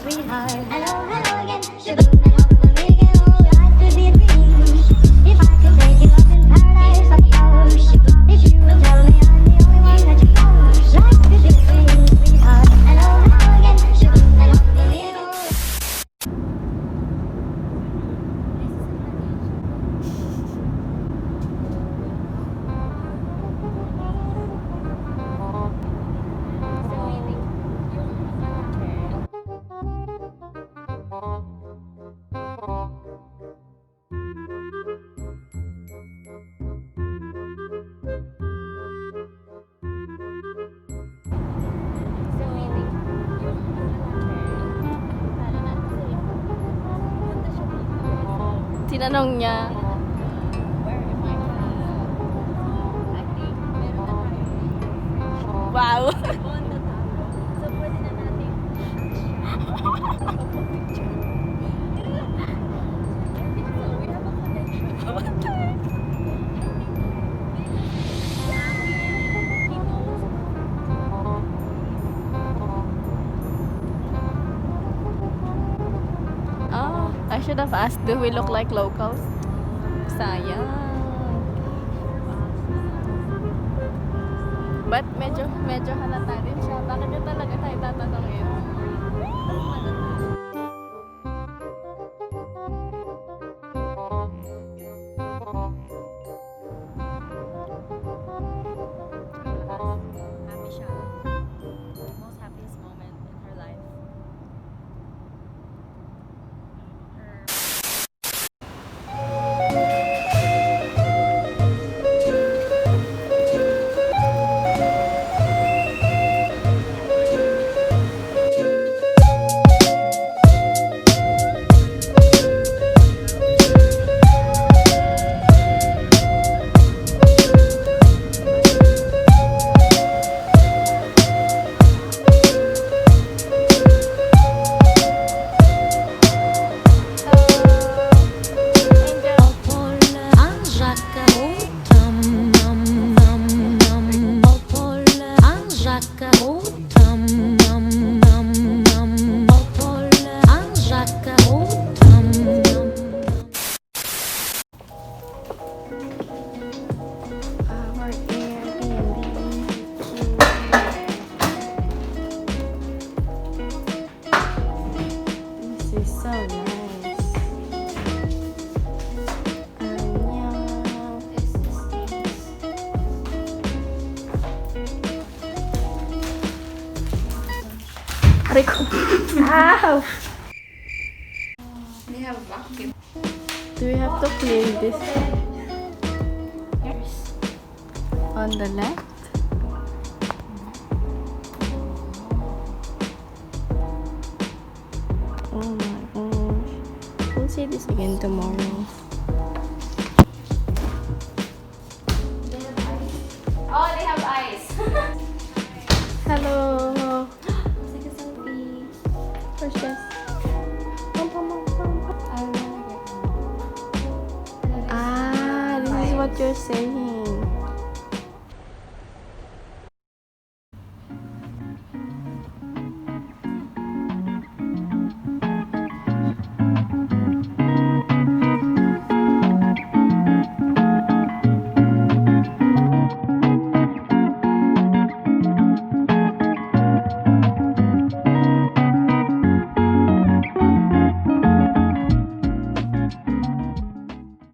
sweetheart. Hello, hello again. Shaboom, and hopefully we can all rise to be a dream. If I could take you up in paradise, I'd go. If you will tell me I'm the only one that you know. Like to be a dream, sweetheart. Hello, hello again. Shaboom, and hopefully we can all. Tinanong niya. Wow! Oh, I should have asked, do we look like locals? Sayang. But medyo halata rin siya. Bakit niya talaga tayo tatanungin? Happy siya. Most happiest moment in her life. Ow! They have a vacuum. Do we have to clean this Yes. on the left? Oh my gosh. We'll see this again tomorrow. Oh, they have ice. Hello! Take a selfie. Where's Jess? Ah, this is what you're saying.